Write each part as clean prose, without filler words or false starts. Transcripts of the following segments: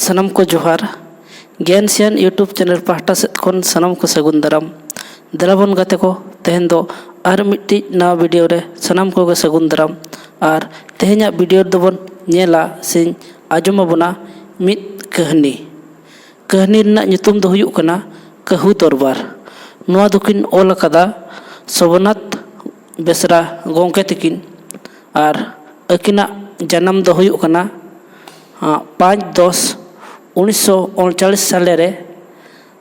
सनम को जोहार ज्ञानसियान YouTube channel पाहटा सेद खन सनम को सगुन दाराम देलाबन गाते को तेहन दो आर मिट्टी नवा वीडियो रे सनम को सगुन दाराम और तेहना वीडियो दोबन नेला सिंह आजमाबना मित कहानी रना नितुम दो हुयुक कना कहू दरबार नवा दुकिन ओल अकादा सोबनाथ बेसरा गोंके तकिन और अकिना जन्म दो हुयुक कना 5-10-1939 साले रे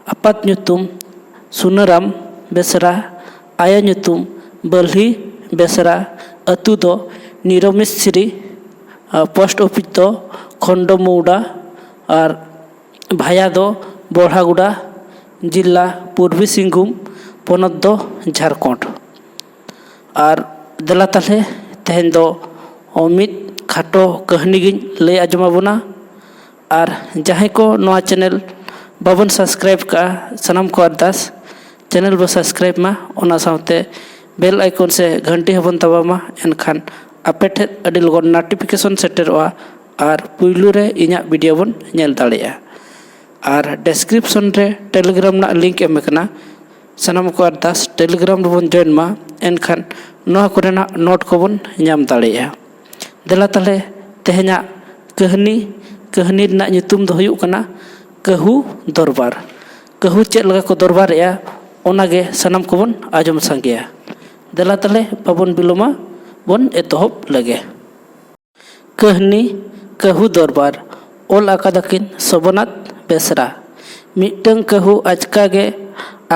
आपात ᱧᱩᱛᱩᱢ सुनाराम बेसरा आया ᱧᱩᱛᱩᱢ बल्ही बेसरा अतु दो निरमेश्वरी पोस्ट ऑफिस दो खंडमौड़ा और भाया दो बोढ़ागुड़ा जिला पूर्वी सिंहभूम पोनत दो झारखंड और देला ताले तेहन दो मित खाटो कहानी गिन लय आजमाबना और जहाँ को नवा चैनल बाबन सब्सक्राइब का सनम को अरदास चैनल बो सब्सक्राइब मा ओना साथे बेल आइकन से घंटी हबन तबामा एनखान आपे ठे अडी लगन नोटिफिकेशन सेटरवा और पुइलू रे इना वीडियो बन नेल दाड़ेया और डिस्क्रिप्शन रे टेलीग्राम ना लिंक एम कना सनम को अरदास टेलीग्राम बन जॉइन मा एनखान नोआ कोरेना नोट को बन नाम दाड़ेया देला ताले तेहना कहानी रना नितुम दो हुयुक कना कहू दरबार कहू चेद लगा को दरबार या ओनागे सनम को बन आजम संगेया देला ताले बाबन बिलोमा बन एतहब लगे कहानी कहू दरबार ओल आकादकिन सोबनाथ बेसरा मिटंग कहू आचकागे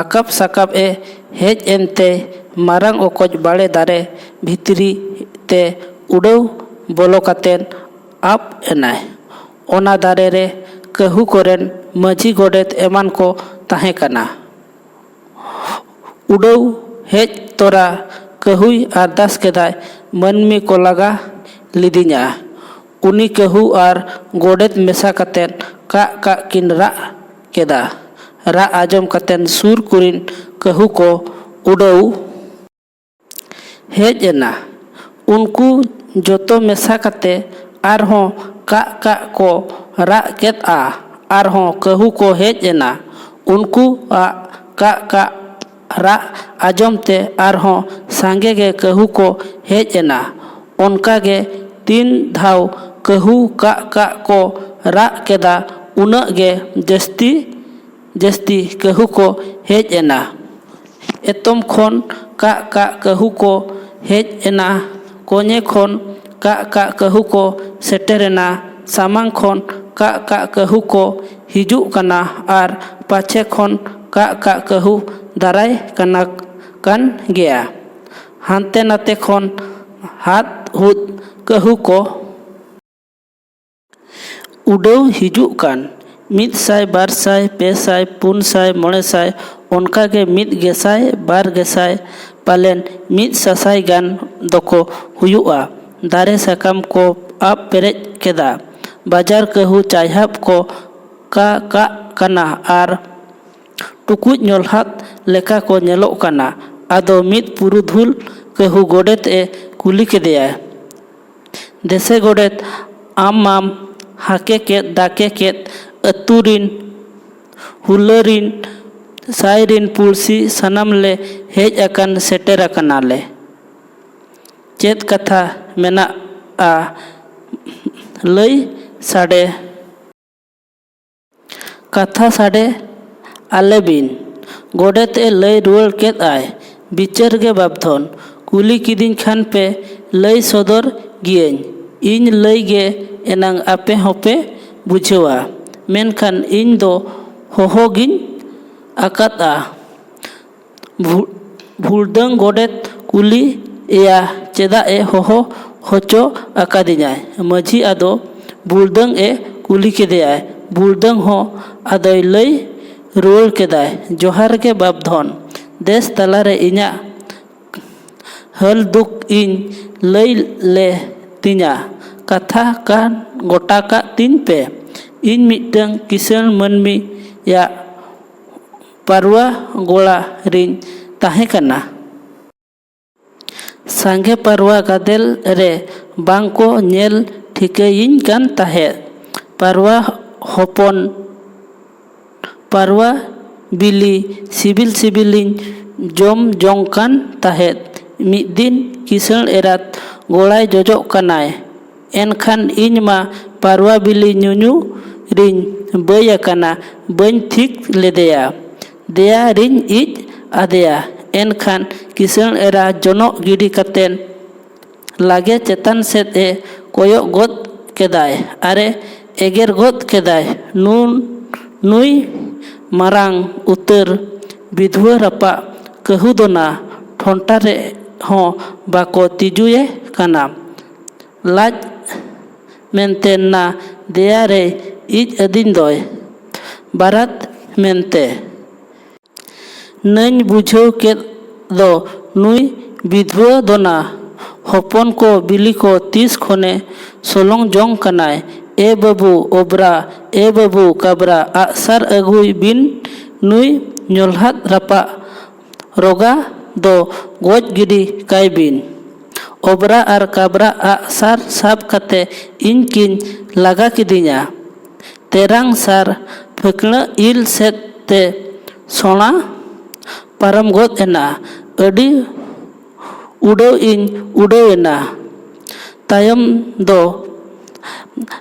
आकाप साकाप ए हेज एनते मारांग ओकज बाड़े दारे भितरी ते उड़ाव बोलो कातेन आप एनाय ओना दारे रे कहू कोरेन माझी गोडेत एमान को ताहे कना उड़ाव हेज तोरा कहूई अरदास केदाय मनमी को लगा लिदिया उनी कहू और गोडेत मेसा कातेन का किन रा केदा रा आजम कातेन सुर कुरिन कहू को उड़ाव हेज एना उनको जोतो मेसा काते आरहों का को रा केत आरहों कहू को हेज एना उनको का रा आजम ते आरहों सांगे गे कहू को हेज एना उनका गे 3 धाव कहू का को रा केदा उना गे जस्ती कहू को हेज एना एतम खन का कहू को हेज एना कोने खन का कहू को सेटेरेना सामांग खन का कहू को हिजू कना और पाछे खन का कहू दाराय कना कन गया हानते नाते खन हाथ हुद कहू को उड़ाव हिजू कान 100 200 300 400 500 उनका के 1,000 2,000 पालेन 1,000 गान दको हुयुआ दारे साकाम को आप पेरेज केदा बाजार कहू चायहाब को का कना और टुकुज नोलहात लेका को नेलो कना आदो मित पुरुधुल कहू गोडेत ए कुली केदेया देसे गोडेत आम हाके के दाके के अतुरिन हुलरिन साइरिन पुलसी सनम ले हेज अकन सेटेर अकना ले चेत कथा मेना आ लय साडे कथा साडे आलेबिन गोडेत ए लय रुआल केद आय बिचार गे बाबधन कुली किदिन खान पे लय सदर गियें इन लय गे एनांग आपे होपे बुझेवा मेनखान इन दो होहोगिन आकाता भूलदंग गोडेत कुली या चेदा ए होहो होचो आकादिनाय माझी आदो बुलदंग ए कुली केदेयाय बुलदंग हो आदोय लय रुआल केदाय जोहार के बाबधन देश तलारे इना हल दुख इन लय ले तिना कथा कान गोटा का 3 पे इन मिटंग किसान मनमी या पारवा गोला रिन ताहे कना सांगे पारवा गादेल रे बांको नेल ठिकायिन कान ताहे पारवा हपन पारवा बिली सिबिल सिबिलिन जम जोंकान ताहेत। मिद दिन किसण एरात गोड़ाय जोजो कनाय। एनखान इñ मा पारवा बिली ᱧᱩᱧᱩ रिñ बई अकाना बई ठीक लेदेया। देया रिñ इज आदेया। एनखान किसण एरा जोनो गिडी कतेन लागे चेतान सेद ए कोयो गोद केदाय आरे एगेर गोद केदाय। नुई मारांग उतर विधवा रपा कहू दोना ठोंटा रे हों बाको तिजुए काना। लाज मेनते ना देया रे इज अदिन दोय बारात मेनते। नई बुझाव केद दो नुई विधवा दोना हपन को बिली को तीस खोने सोलोंग जोंग कनाय। ए बाबू ओब्रा ए बाबू काबरा आसार अगुई बिन नुई ñolhat रपा रोगा दो गोज गिडी काय बिन। ओब्रा आर काबरा आसार साब कते इñ किन लगा किदिया। तेरांग सार फकड़ा इल सेत ते सोना पारम गोद एना अडी उड़ो इñ उड़ो एना। तायम दो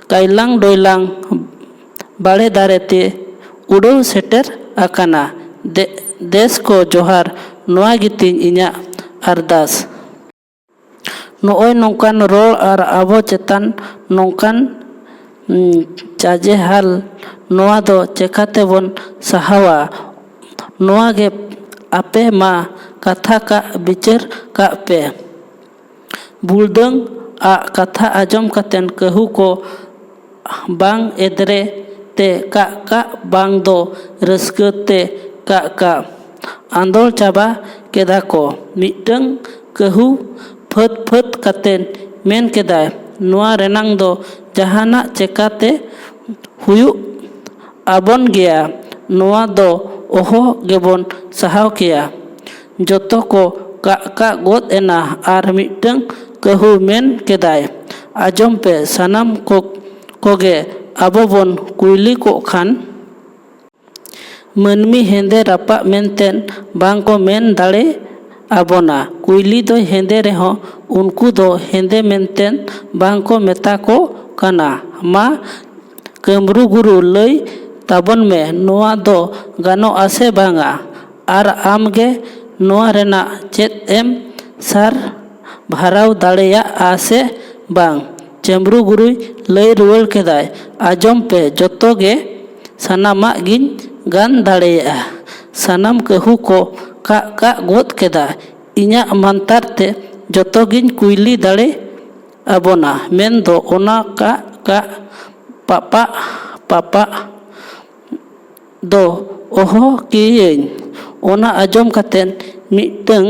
कायलांग डोयलांग बाड़े दारे ते उड़ो सेटर आकाना। देश को जोहार नोआ गितिन इñा अरदास। नोय नोंकान रोल आर आबो चेतान नोंकान चाजे हाल नोआ दो चेकाते बोन सहावा। नोआ गे आपे मा कथा का बिचार का पे। बुलदंग आ कथा आजम कतेन कहू को बांग एदरे ते का बांग दो रस्के ते का आंदोल चाबा केदा को। मिटंग कहू फत फत कतेन मेन केदाय नोआ रेनांग दो जहाना चेकाते हुयु आबन गया। नोआ दो ओहो गेबोन सहाव किया। जोतो को का गोद एना आर मिटंग कहू मेन केदाय आजम पे सनाम कोगे आबो बोन कुइली को खान। मनमी हेंदे रपा मेनतेन बांग को मेन दाड़े आबोना। कुइली दो हेंदे रेहो उनको दो हेंदे मेनतेन बांग को मेता को काना। मा कमरू गुरु लई ताबन में नोआ दो गानो आसे बांगा आर आमगे नोआ रेना चेत एम सार भराव दाड़ेया आसे बांग। चेम्ब्रू गुरुई लई रुवल केदाय आजम पे जोतो गे सनामा गिन गान दाड़ेया। सनाम कहू को का गोद केदा इñा मानतार ते जोतो गिन कुइली दाड़े आबोना। मेन दो ओना का पापा दो ओहो कियेñ। ओना आजम कतेन मिटंग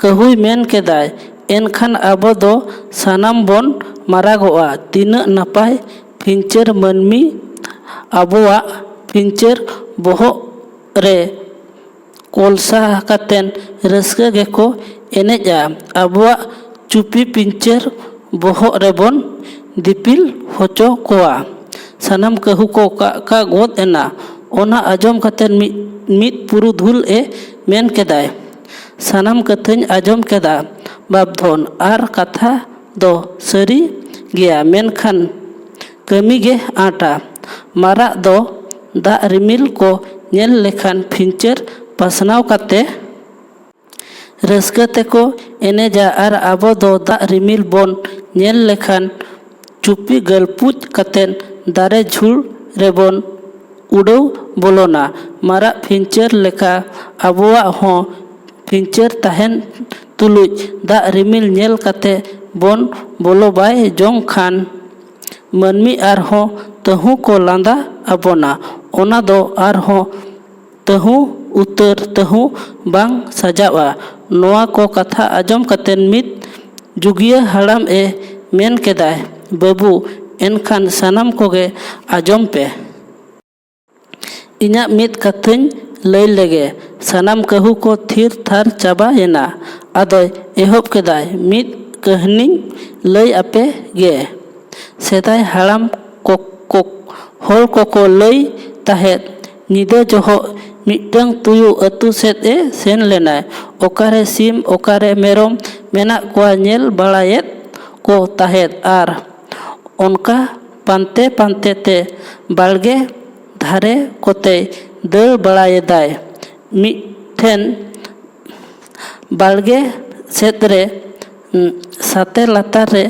कहूई मेन केदाय एनखान आबो दो सनाम बोन मारागोआ। तीना नपाय फिंचर मनमी आबोआ फिंचर बोहो रे कोलसा कतेन रस्के गेको एनेजा। आबोआ चुपी पिंचर बोहो रेबोन दिपिल होचो कोआ। सनाम कहू को का गोद एना। ओना आजम कतेन मित पुरुधुल ए मेन केदाय सनाम कथाñ आजम केदा बाबधन आर कथा दो सरी गया। मेनखान कमी गे आटा मारा दो दा रिमिल को नेल लेखान फिंचर पासनाव काते रस्के तेको एनेजा आर आबो दो दा रिमिल बोन नेल लेखान चुपी गलपुज कतेन दारे झुल रेबोन उड़ो बोलोना। मारा फिंचर लेखा आबोआ हों फिंचर ताहेन तुलुज दा रिमिल नेल काते बोन बोलो बाय जोंग खान मनमी आर हों तहु को लांदा आबोना। ओना दो आर हों तहु उतर तहु बांग सजावा। नोआ को कथा आजम कतेन मित जुगिया हड़ाम ए मेन केदाय बाबू एनखान सनाम कोगे आजम पे। इñा मित कथाñ लई लेगे। सनाम कहू को थिर थार चाबा एना। आदोय एहोब केदाय मित कहनिñ लई आपे गे। सेदाय हड़ाम ᱦᱚᱲ ᱠᱚᱠᱚ ᱞᱟᱹᱭ ᱛᱟᱦᱮᱸᱫ ᱧᱤᱫᱟᱹ ᱡᱚᱦᱚᱜ ᱢᱤᱫᱴᱟᱝ ᱛᱩᱭᱩ ᱟᱹᱛᱩ ᱥᱮᱫ ᱮ ᱥᱮᱱ ᱞᱮᱱᱟᱭ, ᱚᱠᱟᱨᱮ ᱥᱤᱢ ᱚᱠᱟᱨᱮ ᱢᱮᱨᱚᱢ ᱢᱮᱱᱟᱜ ᱠᱚᱣᱟ ᱧᱮᱞ ᱵᱟᱲᱟᱭᱮᱫ ᱠᱚ ᱛᱟᱦᱮᱸᱫ ᱟᱨ ᱚᱱᱠᱟ ᱯᱟᱱᱛᱮ ᱯᱟᱱᱛᱮ ᱛᱮ ᱵᱟᱲᱜᱮ ᱫᱷᱟᱨᱮ ᱠᱚᱛᱮᱭ ᱫᱟᱹᱲ ᱵᱟᱲᱟᱭᱮᱫᱟᱭ᱾ ᱢᱤᱫᱴᱷᱮᱱ ᱵᱟᱲᱜᱮ ᱥᱮᱫ ᱨᱮ ᱥᱟᱛᱮ ᱞᱟᱛᱟᱨ ᱨᱮ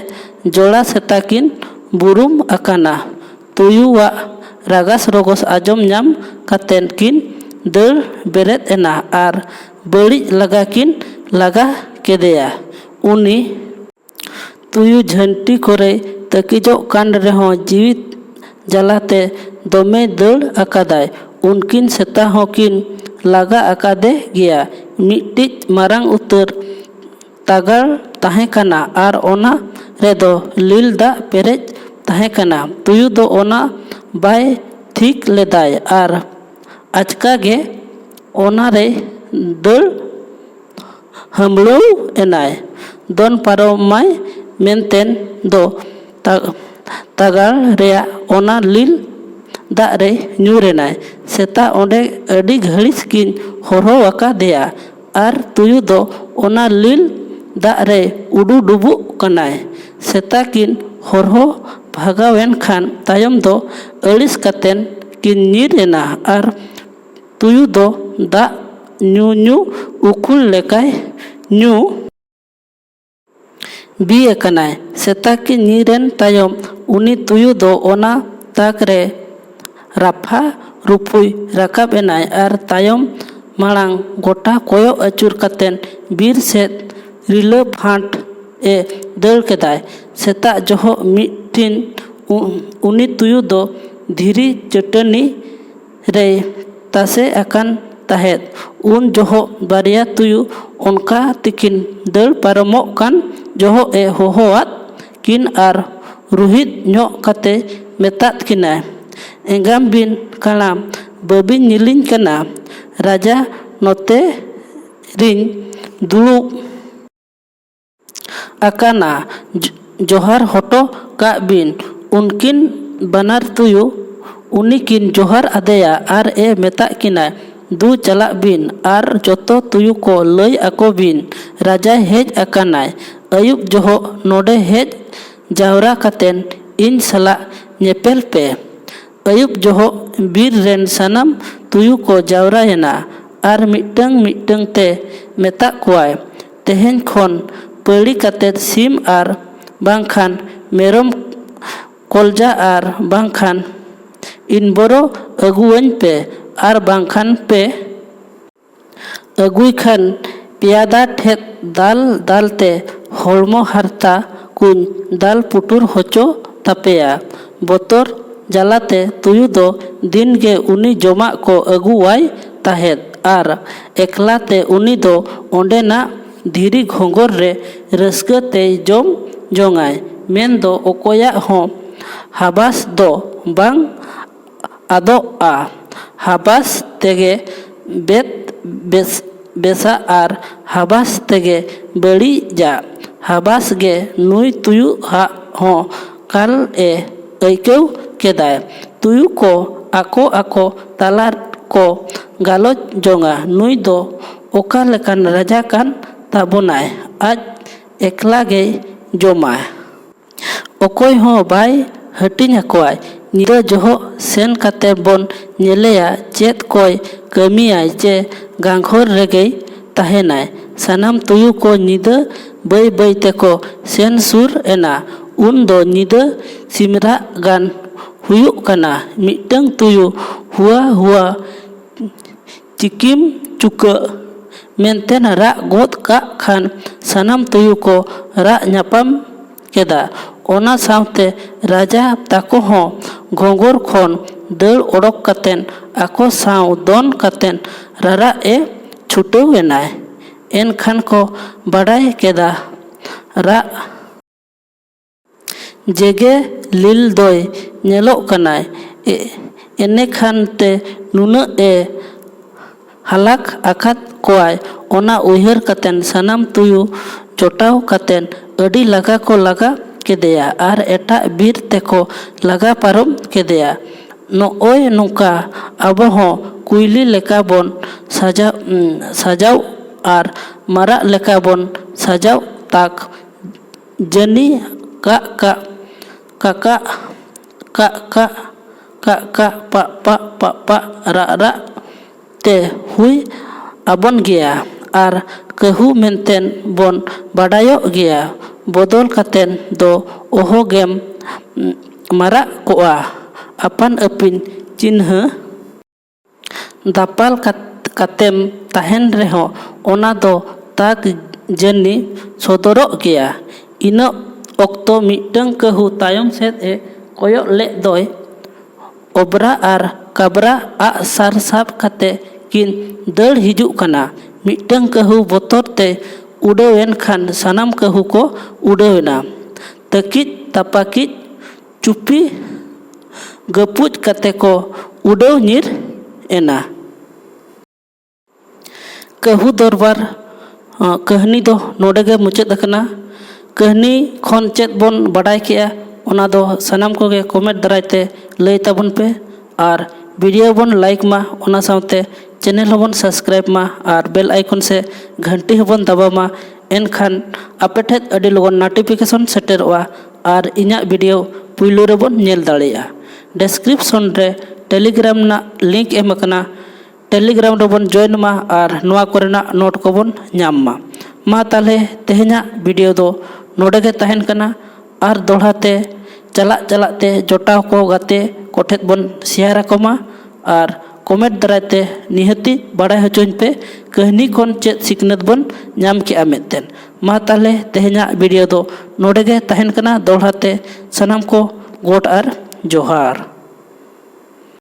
ᱡᱚᱲᱟ ᱥᱮᱛᱟ ᱠᱤᱱ ᱵᱩᱨᱩᱢ ᱟᱠᱟᱱᱟ᱾ ᱛᱩᱭᱩᱣᱟᱜ ᱨᱟᱜᱟᱥ ᱨᱚᱜᱚᱥ ᱟᱸᱡᱚᱢ ᱧᱟᱢ ᱠᱟᱛᱮᱫ ᱠᱤᱱ ᱫᱟᱹᱲ ᱵᱮᱨᱮᱫ ᱮᱱᱟ ᱟᱨ ᱵᱟᱹᱲᱤᱡ ᱞᱟᱜᱟ ᱠᱤᱱ ᱞᱟᱜᱟ ᱠᱮᱫᱮᱭᱟ᱾ ᱩᱱᱤ ᱛᱩᱭᱩ ᱡᱷᱟᱹᱱᱴᱤ ᱠᱚᱨᱮᱭ ᱛᱟᱹᱠᱤᱡᱚᱜ ᱠᱟᱱ ᱨᱮᱦᱚᱸ ᱡᱤᱣᱤ ᱡᱟᱞᱟᱛᱮ ᱫᱚᱢᱮᱭ ᱫᱟᱹᱲ ᱟᱠᱟᱫᱟᱭ᱾ ᱩᱱᱠᱤᱱ ᱥᱮᱛᱟ ᱦᱚᱸ ᱠᱤᱱ ᱞᱟᱜᱟ ᱟᱠᱟᱫᱮ ᱜᱮᱭᱟ᱾ ᱢᱤᱫᱴᱤᱡ ᱢᱟᱨᱟᱝ ᱩᱛᱟᱹᱨ ᱛᱟᱜᱟᱲ ᱛᱟᱦᱮᱸ ᱠᱟᱱᱟ ᱟᱨ ᱚᱱᱟ ᱨᱮᱫᱚ ᱞᱤᱞ ᱫᱟᱜ ᱯᱮᱨᱮᱡ ᱛᱟᱦᱮᱸ ᱠᱟᱱᱟ᱾ ᱛᱩᱭᱩ ᱫᱚ ᱚᱱᱟ ᱵᱟᱭ ᱴᱷᱤᱠ ᱞᱮᱫᱟᱭ ᱟᱨ ᱟᱪᱠᱟᱜᱮ ᱚᱱᱟᱨᱮᱭ ᱫᱟᱹᱲ ᱦᱟᱺᱵᱲᱟᱹᱣ ᱮᱱᱟᱭ᱾ ᱫᱚᱱ ᱯᱟᱨᱚᱢᱟᱭ ᱢᱮᱱᱛᱮᱱ ᱫᱚ ᱛᱟᱜᱟᱲ ᱨᱮᱭᱟᱜ ᱚᱱᱟ ᱞᱤᱞ ᱫᱟᱜ ᱨᱮᱭ ᱧᱩᱨᱮᱱᱟᱭ᱾ ᱥᱮᱛᱟ ᱚᱸᱰᱮ ᱟᱹᱰᱤ ᱜᱷᱟᱹᱲᱤᱡ ᱠᱤᱱ ᱦᱚᱨᱦᱚ ᱟᱠᱟᱫᱮᱭᱟ ᱟᱨ ᱛᱩᱭᱩ ᱫᱚ ᱚᱱᱟ ᱞᱤᱞ ᱫᱟᱜ ᱨᱮᱭ ᱩᱰᱩ ᱰᱩᱵᱩᱜ ᱠᱟᱱᱟᱭ᱾ ᱥᱮᱛᱟ ᱠᱤᱱ ᱦᱚᱨᱦᱚ ᱵᱷᱟᱜᱟᱣᱮᱱ ᱠᱷᱟᱱ ᱛᱟᱭᱚᱢ ᱫᱚ ᱟᱹᱲᱤᱥ ᱠᱟᱛᱮᱱ ᱠᱤᱱ ᱧᱤᱨ ᱮᱱᱟ ᱟᱨ ᱛᱩᱭᱩ ᱫᱚ ᱫᱟᱜ ᱧᱩ ᱩᱠᱩᱲ ᱞᱮᱠᱟᱭ ᱧᱩ ᱵᱤ ᱟᱠᱟᱱᱟᱭ᱾ ᱥᱮᱛᱟ ᱠᱤᱱ ᱧᱤᱨᱮᱱ ᱛᱟᱭᱚᱢ ᱩᱱᱤ ᱛᱩᱭᱩ ᱫᱚ ᱚᱱᱟ ᱛᱟᱠ ᱨᱮ ᱨᱟᱯᱷᱟ ᱨᱩᱯᱷᱩᱭ ᱨᱟᱠᱟᱵ ᱮᱱᱟᱭ ᱟᱨ ᱛᱟᱭᱚᱢ ᱢᱟᱲᱟᱝ ᱜᱚᱴᱟ ᱠᱚᱭᱚᱜ ᱟᱹᱪᱩᱨ ᱠᱟᱛᱮᱱ ᱵᱤᱨ ᱥᱮᱫ ᱨᱤᱞᱟᱹ ᱯᱷᱟᱸᱴ ᱮ ᱫᱟᱹᱲ ᱠᱮᱫᱟᱭ᱾ ᱥᱮᱛᱟᱜ ᱡᱚᱦᱚᱜ ᱢᱤᱫᱴᱤᱱ ᱩᱱᱤ ᱛᱩᱭᱩ ᱫᱚ ᱫᱷᱤᱨᱤ ᱪᱟᱹᱴᱟᱹᱱᱤ ᱨᱮᱭ ᱛᱟᱥᱮ ᱟᱠᱟᱱ ᱛᱟᱦᱮᱸᱫ᱾ ᱩᱱ ᱡᱚᱦᱚᱜ ᱵᱟᱨᱭᱟ ᱛᱩᱭᱩ ᱚᱱᱠᱟ ᱛᱮᱠᱤᱱ ᱫᱟᱹᱲ ᱯᱟᱨᱚᱢᱚᱜ ᱠᱟᱱ ᱡᱚᱦᱚᱜ ᱮ ᱦᱚᱦᱚᱣᱟᱫ ᱠᱤᱱ ᱟᱨ ᱨᱩᱦᱤᱫ ᱧᱚᱜ ᱠᱟᱛᱮ ᱢᱮᱛᱟᱫ ᱠᱤᱱᱟᱭ, "ᱮᱸᱜᱟᱢ ᱵᱤᱱ ᱠᱟᱬᱟᱢ, ᱵᱟᱹᱵᱤᱱ ᱧᱮᱞᱤᱧ ᱠᱟᱱᱟ? ᱨᱟᱡᱟ ᱱᱚᱛᱮ ᱨᱤᱧ ᱫᱩᱲᱩᱵ ᱟᱠᱟᱱᱟ, ᱡᱚᱦᱟᱨ ᱦᱚᱴᱚ ᱠᱟᱜ ᱵᱤᱱ᱾" ᱩᱱᱠᱤᱱ ᱵᱟᱱᱟᱨ ᱛᱩᱭᱩ ᱩᱱᱤ ᱠᱤᱱ ᱡᱚᱦᱟᱨ ᱟᱫᱮᱭᱟ ᱟᱨ ᱮ ᱢᱮᱛᱟᱜ ᱠᱤᱱᱟ, "ᱫᱩ ᱪᱟᱞᱟᱜ ᱵᱤᱱ ᱟᱨ ᱡᱚᱛᱚ ᱛᱩᱭᱩ ko ᱞᱟᱹᱭ ᱟᱠᱚ ᱵᱤᱱ ᱨᱟᱡᱟᱭ ᱦᱮᱡ ᱟᱠᱟᱱᱟᱭ᱾ ᱟᱹᱭᱩᱵ ᱡᱚᱦᱚᱜ ᱱᱚᱰᱮ ᱦᱮᱡ ᱡᱟᱣᱨᱟ ᱠᱟᱛᱮᱱ ᱤᱧ ᱥᱟᱞᱟᱜ ᱧᱮᱯᱮᱞ ᱯᱮ᱾" ᱟᱹᱭᱩᱵ ᱡᱚᱦᱚᱜ ᱵᱤᱨ ᱨᱮᱱ ᱥᱟᱱᱟᱢ ᱛᱩᱭᱩ ᱠᱚ ᱡᱟᱣᱨᱟᱭᱮᱱᱟ ᱟᱨ ᱢᱤᱫᱴᱟᱝ ᱢᱤᱫᱴᱟᱝ ᱛᱮ ᱢᱮᱛᱟᱜ ᱠᱚᱣᱟᱭ, "ᱛᱮᱦᱮᱧ ᱠᱷᱚᱱ ᱯᱟᱹᱲᱤ ᱠᱟᱛᱮᱫ ᱥᱤᱢ ᱟᱨ ᱵᱟᱝᱠᱷᱟᱱ ᱢᱮᱨᱚᱢ ᱠᱚᱞᱡᱟ ᱟᱨ ᱵᱟᱝᱠᱷᱟᱱ ᱤᱱᱵᱚᱨᱚ ᱟᱹᱜᱩᱣᱟᱹᱧ ᱯᱮ ᱟᱨ ᱵᱟᱝᱠᱷᱟᱱ ᱯᱮ ᱟᱹᱜᱩᱭ ᱠᱷᱟᱱ ᱯᱮᱭᱟᱫᱟ ᱴᱷᱮᱫ ᱫᱟᱞ ᱫᱟᱞᱛᱮ ᱦᱚᱲᱢᱚ ᱦᱟᱨᱛᱟ ᱠᱩᱧ ᱫᱟᱞ ᱯᱩᱴᱩᱨ ᱦᱚᱪᱚ ᱛᱟᱯᱮᱭᱟ᱾" ᱵᱚᱛᱚᱨ ᱡᱟᱞᱟᱛᱮ ᱛᱩᱭᱩ ᱫᱚ ᱫᱤᱱᱜᱮ ᱩᱱᱤ ᱡᱚᱢᱟᱜ ᱠᱚ ᱟᱹᱜᱩᱣᱟᱭ ᱛᱟᱦᱮᱸᱫ ᱟᱨ ᱮᱠᱞᱟᱛᱮ ᱩᱱᱤ ᱫᱚ ᱚᱸᱰᱮᱱᱟᱜ ᱫᱷᱤᱨᱤ ᱜᱷᱚᱸᱜᱚᱨ ᱨᱮ ᱨᱟᱹᱥᱠᱟᱹ ᱛᱮᱭ ᱡᱚᱢ ᱡᱚᱝᱟᱭ᱾ ᱢᱮᱱᱫᱚ ᱚᱠᱚᱭᱟᱜ ᱦᱚᱸ ᱦᱟᱵᱟᱥ ᱫᱚ ᱵᱟᱝ ᱟᱫᱚᱜᱼᱟ᱾ ᱦᱟᱵᱟᱥ ᱛᱮᱜᱮ ᱵᱮᱫ ᱵᱮᱥᱟ ᱟᱨ ᱦᱟᱵᱟᱥ ᱛᱮᱜᱮ ᱵᱟᱹᱲᱤᱡᱟ᱾ ᱦᱟᱵᱟᱥ ᱜᱮ ᱱᱩᱭ ᱛᱩᱭᱩ ᱦᱟᱜ ᱦᱚᱸ ᱠᱟᱞ ᱮ ᱟᱹᱭᱠᱟᱹᱣ ᱠᱮᱫᱟᱭ᱾ ᱛᱩᱭᱩ ᱠᱚ ᱟᱠᱚ ᱛᱟᱞᱟ ᱠᱚ ᱜᱟᱞᱚᱪ ᱡᱚᱝᱟ, "ᱱᱩᱭ ᱫᱚ ᱚᱠᱟ ᱞᱮᱠᱟᱱ ᱨᱟᱡᱟ ᱠᱟᱱ ᱛᱟᱵᱚᱱᱟᱭ? ᱟᱡ ᱮᱠᱞᱟ ᱜᱮᱭ ᱡᱚᱢᱟ, ᱚᱠᱚᱭ ᱦᱚᱸ ᱵᱟᱭ ᱦᱟᱹᱴᱤᱧ ᱟᱠᱚᱣᱟᱭ᱾ ᱧᱤᱫᱟᱹ ᱡᱚᱦᱚᱜ ᱥᱮᱱ ᱠᱟᱛᱮ ᱵᱚᱱ ᱧᱮᱞᱮᱭᱟ ᱪᱮᱫ ᱠᱚᱭ ᱠᱟᱹᱢᱤᱭᱟᱭ ᱪᱮ ᱜᱷᱟᱸᱜᱚᱨ ᱨᱮᱜᱮᱭ ᱛᱟᱦᱮᱱᱟᱭ᱾" ᱥᱟᱱᱟᱢ ᱛᱩᱭᱩ ᱠᱚ ᱧᱤᱫᱟᱹ ᱵᱟᱹᱭ ᱵᱟᱹᱭ ᱛᱮᱠᱚ ᱥᱮᱱ ᱥᱩᱨ ᱮᱱᱟ᱾ ᱩᱱ ᱫᱚ ᱧᱤᱫᱟᱹ ᱥᱤᱢᱨᱟᱜ ᱜᱟᱱ ᱦᱩᱭᱩᱜ ᱠᱟᱱᱟ᱾ ᱢᱤᱫᱴᱟᱝ ᱛᱩᱭᱩ ᱦᱩᱣᱟ ᱦᱩᱣᱟ ᱪᱤᱠᱤᱢ ᱪᱩᱠᱟᱹᱜ ᱢᱮᱱᱛᱮᱱ ᱨᱟᱜ ᱜᱚᱫ ᱠᱟᱜ ᱠᱷᱟᱱ ᱥᱟᱱᱟᱢ ᱛᱩᱭᱩ ᱠᱚ ᱨᱟᱜ ᱧᱟᱯᱟᱢ ᱠᱮᱫᱟ᱾ ᱚᱱᱟ ᱥᱟᱶᱛᱮ ᱨᱟᱡᱟ ᱛᱟᱠᱚ ᱦᱚᱸ ᱜᱷᱚᱸᱜᱚᱨ ᱠᱷᱚᱱ ᱫᱟᱹᱲᱚᱰᱚᱠ ᱠᱟᱛᱮᱱ ᱟᱠᱚ ᱥᱟᱶ ᱫᱚᱱ ᱠᱟᱛᱮᱱ ᱨᱟᱨᱟᱜ ᱮ ᱪᱷᱩᱴᱟᱹᱣ ᱮᱱᱟᱭ᱾ ᱮᱱᱠᱷᱟᱱ ᱠᱚ ᱵᱟᱰᱟᱭ ᱠᱮᱫᱟ ᱨᱟᱜ ᱡᱮᱜᱮ ᱞᱤᱞ ᱫᱚᱭ ᱧᱮᱞᱚᱜ ᱠᱟᱱᱟᱭ᱾ ᱮᱱᱮᱠᱷᱟᱱ ᱛᱮ ᱱᱩᱱᱟᱹᱜ ᱮ ᱦᱟᱞᱟᱠ ᱟᱠᱟᱫ ᱠᱚᱣᱟᱭ᱾ ᱚᱱᱟ ᱩᱭᱦᱟᱹᱨ ᱠᱟᱛᱮᱱ ᱥᱟᱱᱟᱢ ᱛᱩᱭᱩ ᱡᱚᱴᱟᱣ ᱠᱟᱛᱮᱱ ᱟᱹᱰᱤ ᱞᱟᱜᱟ ᱠᱚ ᱞᱟᱜᱟ ᱠᱮᱫᱮᱭᱟ ᱟᱨ ᱮᱴᱟᱜ ᱵᱤᱨ ᱛᱮᱠᱚ ᱞᱟᱜᱟ ᱯᱟᱨᱚᱢ ᱠᱮᱫᱮᱭᱟ᱾ ᱱᱚᱜᱼᱚᱭ ᱱᱚᱝᱠᱟ ᱟᱵᱚ ᱦᱚᱸ ᱠᱩᱭᱞᱤ ᱞᱮᱠᱟ ᱵᱚᱱ ᱥᱟᱡᱟᱣ ᱟᱨ ᱢᱟᱨᱟᱜ ᱞᱮᱠᱟ ᱵᱚᱱ ᱥᱟᱡᱟᱣ ᱛᱟᱠ ᱡᱟᱹᱱᱤ ᱠᱟᱜ ᱠᱟᱜ ᱠᱟᱠᱟᱜ ᱠᱟᱜ ᱠᱟᱜ ᱠᱟᱜ ᱠᱟᱜ ᱯᱟᱜ ᱯᱟᱜ ᱯᱟᱜ ᱯᱟᱜ ᱨᱟᱜ ᱨᱟᱜ ᱛᱮ ᱦᱩᱭ ᱟᱵᱚᱱ ᱜᱮᱭᱟ ᱟᱨ ᱠᱟᱹᱦᱩ ᱢᱮᱱᱛᱮᱱ ᱵᱚᱱ ᱵᱟᱰᱟᱭᱚᱜ ᱜᱮᱭᱟ ᱵᱚᱫᱚᱞ ᱠᱟᱛᱮᱱ ᱫᱚ ᱚᱦᱚᱜᱮᱢ ᱢᱟᱨᱟᱜ ᱠᱚᱜᱼᱟ ᱟᱯᱟᱱ ᱟᱹᱯᱤᱱ ᱪᱤᱱᱦᱟᱹ ᱫᱟᱯᱟᱞ ᱠᱟᱛᱮᱢ ᱛᱟᱦᱮᱱ ᱨᱮᱦᱚᱸ ᱚᱱᱟ ᱫᱚ ᱛᱟᱠ ᱡᱟᱹᱱᱤ ᱥᱚᱫᱚᱨᱚᱜ ᱜᱮᱭᱟ᱾ ᱤᱱᱟᱹ ᱚᱠᱛᱚ ᱢᱤᱫᱴᱟᱝ ᱠᱟᱹᱦᱩ ᱛᱟᱭᱚᱢ ᱥᱮᱫ ᱮ ᱠᱚᱭᱚᱜ ᱞᱮᱫ ᱫᱚᱭ ᱚᱵᱽᱨᱟ ᱟᱨ ᱠᱟᱵᱽᱨᱟ ᱟᱜ ᱥᱟᱨ ᱥᱟᱵ kate kin ᱫᱟᱹᱲ ᱦᱤᱡᱩᱜ ᱠᱟᱱᱟ᱾ ᱢᱤᱫᱴᱟᱝ ᱠᱟᱹᱦᱩ ᱵᱚᱛᱚᱨ te ᱩᱰᱟᱹᱣᱮᱱ ᱠᱷᱟᱱ ᱥᱟᱱᱟᱢ ᱠᱟᱹᱦᱩ ko ᱩᱰᱟᱹᱣᱮᱱᱟ᱾ ᱛᱟᱹᱠᱤᱡ ᱛᱟᱯᱟᱠᱤᱡ ᱪᱩᱯᱤ ᱜᱟᱹᱯᱩᱡ kate ko ᱩᱰᱟᱹᱣ ᱧᱤᱨ ᱮᱱᱟ᱾ ᱠᱟᱹᱦᱩ ᱫᱚᱨᱵᱟᱨ ᱠᱟᱹᱦᱱᱤ ᱫᱚ ᱱᱚᱰᱮ ᱜᱮ ᱢᱩᱪᱟᱹᱫ ᱟᱠᱟᱱᱟ᱾ ᱠᱟᱹᱦᱱᱤ ᱠᱷᱚᱱ ᱪᱮᱫ ᱵᱚᱱ ᱵᱟᱰᱟᱭ ᱠᱮᱜᱼᱟ ᱚᱱᱟ ᱫᱚ ᱥᱟᱱᱟᱢ ᱠᱚᱜᱮ ᱠᱚᱢᱮᱱᱴ ᱫᱟᱨᱟᱭ ᱛᱮ ᱞᱟᱹᱭ ᱛᱟᱵᱚᱱ ᱯᱮ ᱟᱨ ᱵᱷᱤᱰᱤᱭᱳ ᱵᱚᱱ ᱞᱟᱭᱤᱠ ᱢᱟ ᱚᱱᱟ ᱥᱟᱶᱛᱮ ᱪᱮᱱᱮᱞ ᱦᱚᱸᱵᱚᱱ ᱥᱟᱵᱥᱠᱨᱟᱭᱤᱵ ᱢᱟ ᱟᱨ ᱵᱮᱞ ᱟᱭᱠᱚᱱ ᱥᱮ ᱜᱷᱟᱱᱴᱤ ᱦᱚᱸᱵᱚᱱ ᱫᱟᱵᱟᱣ ᱢᱟ ᱮᱱᱠᱷᱟᱱ ᱟᱯᱮ ᱴᱷᱮᱱ ᱟᱹᱰᱤ ᱞᱚᱜᱚᱱ ᱱᱳᱴᱤᱯᱷᱤᱠᱮᱥᱚᱱ ᱥᱮᱴᱮᱨᱚᱜᱼᱟ ᱟᱨ ᱤᱧᱟᱹᱜ ᱵᱷᱤᱰᱤᱭᱳ ᱯᱩᱭᱞᱩ ᱨᱮᱵᱚᱱ ᱧᱮᱞ ᱫᱟᱲᱮᱭᱟᱜᱼᱟ᱾ ᱰᱮᱥᱠᱨᱤᱯᱥᱚᱱ ᱨᱮ ᱴᱮᱞᱤᱜᱨᱟᱢ ᱨᱮᱱᱟᱜ ᱞᱤᱝᱠ ᱮᱢ ᱟᱠᱟᱱᱟ᱾ ᱴᱮᱞᱤᱜᱨᱟᱢ ᱨᱮᱵᱚᱱ ᱡᱚᱭᱮᱱ ᱢᱟ ᱟᱨ ᱱᱚᱣᱟ ᱠᱚᱨᱮᱱᱟᱜ ᱱᱳᱴ ᱠᱚᱵᱚᱱ ᱧᱟᱢ ᱢᱟ᱾ ᱢᱟ ᱛᱟᱦᱞᱮ ᱛᱮᱦᱮᱧᱟᱜ ᱵᱷᱤᱰᱤᱭᱳ ᱫᱚ ᱱᱚᱰᱮ ᱜᱮ ᱛᱟᱦᱮᱱ ᱠᱟᱱᱟ ᱟᱨ ᱫᱚᱲᱦᱟ te ᱪᱟᱞᱟᱜ te ᱡᱚᱴᱟᱣ ᱠᱚ ᱜᱟᱛᱮ ᱠᱚᱴᱷᱮᱱ ᱵᱚᱱ ᱥᱮᱭᱟᱨ ᱟᱠᱚ ᱢᱟ ᱟᱨ ᱠᱚᱢᱮᱱᱴ ᱫᱟᱨᱟᱭ ᱛᱮ ᱱᱤᱦᱟᱹᱛᱤ ᱵᱟᱲᱟᱭ ᱦᱚᱪᱚᱧ ᱯᱮ ᱠᱟᱹᱦᱱᱤ ᱠᱷᱚᱱ ᱪᱮᱫ ᱥᱤᱠᱷᱱᱟᱹᱛ ᱵᱚᱱ ᱧᱟᱢ ᱠᱮᱜᱼᱟ ᱢᱮᱱᱛᱮ᱾ ᱢᱟ ᱛᱟᱦᱞᱮ ᱛᱮᱦᱮᱧᱟᱜ ᱵᱷᱤᱰᱤᱭᱳ ᱫᱚ ᱱᱚᱰᱮ ᱜᱮ ᱛᱟᱦᱮᱱ ᱠᱟᱱᱟ᱾ ᱫᱚᱲᱦᱟ te ᱥᱟᱱᱟᱢ ᱠᱚ ᱜᱚᱰ ᱟᱨ ᱡᱚᱦᱟᱨ।